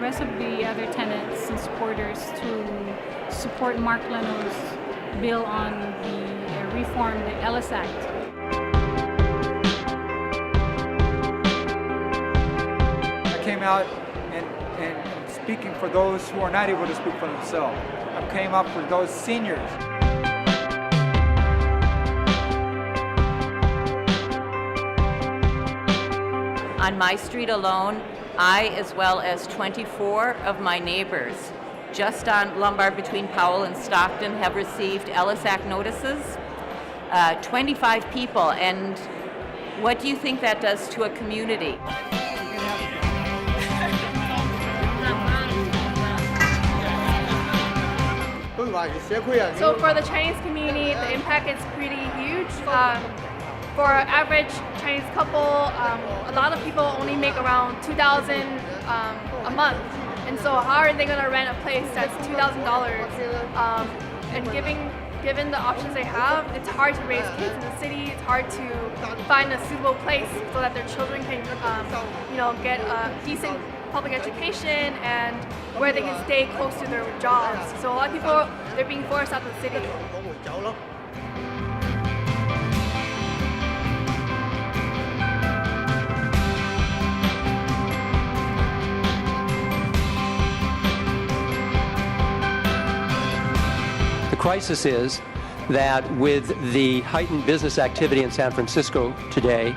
rest of the other tenants and supporters to support Mark Leno's bill on the reform, the Ellis Act. I came out and speaking for those who are not able to speak for themselves. I came out for those seniors. On my street alone, I, as well as 24 of my neighbors, just on Lombard between Powell and Stockton, have received Ellis Act notices. 25 people, and what do you think that does to a community? So for the Chinese community, the impact is pretty huge. For an average Chinese couple, a lot of people only make around $2,000 a month. And so how are they going to rent a place that's $2,000? And given the options they have, it's hard to raise kids in the city. It's hard to find a suitable place so that their children can get a decent public education and where they can stay close to their jobs. So a lot of people, they're being forced out of the city. The crisis is that with the heightened business activity in San Francisco today,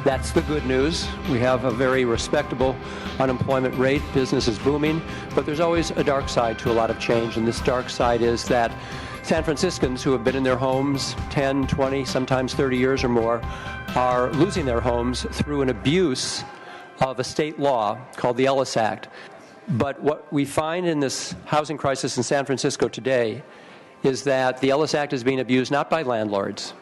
that's the good news. We have a very respectable unemployment rate. Business is booming, but there's always a dark side to a lot of change, and this dark side is that San Franciscans who have been in their homes 10, 20, sometimes 30 years or more are losing their homes through an abuse of a state law called the Ellis Act. But what we find in this housing crisis in San Francisco today is that the Ellis Act is being abused not by landlords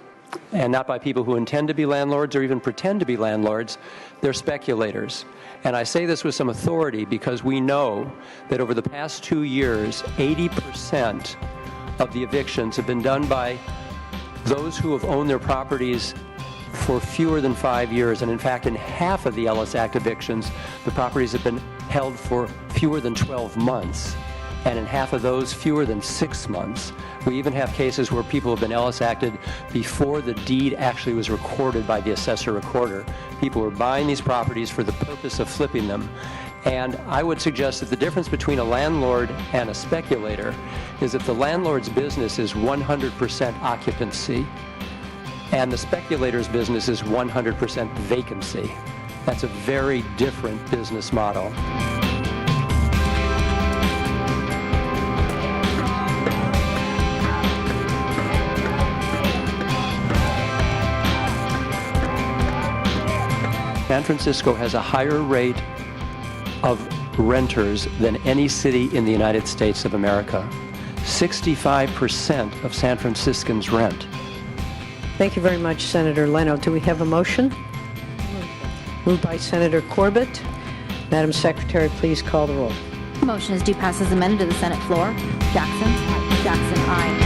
and not by people who intend to be landlords or even pretend to be landlords. They're speculators. And I say this with some authority because we know that over the past 2 years, 80% of the evictions have been done by those who have owned their properties for fewer than 5 years. And in fact, in half of the Ellis Act evictions, the properties have been held for fewer than 12 months. And in half of those, fewer than 6 months. We even have cases where people have been Ellis Acted before the deed actually was recorded by the assessor recorder. People were buying these properties for the purpose of flipping them. And I would suggest that the difference between a landlord and a speculator is that the landlord's business is 100% occupancy, and the speculator's business is 100% vacancy. That's a very different business model. San Francisco has a higher rate of renters than any city in the United States of America. 65% of San Franciscans rent. Thank you very much, Senator Leno. Do we have a motion? Moved by Senator Corbett. Madam Secretary, please call the roll. The motion is due pass as amended to the Senate floor. Jackson, aye.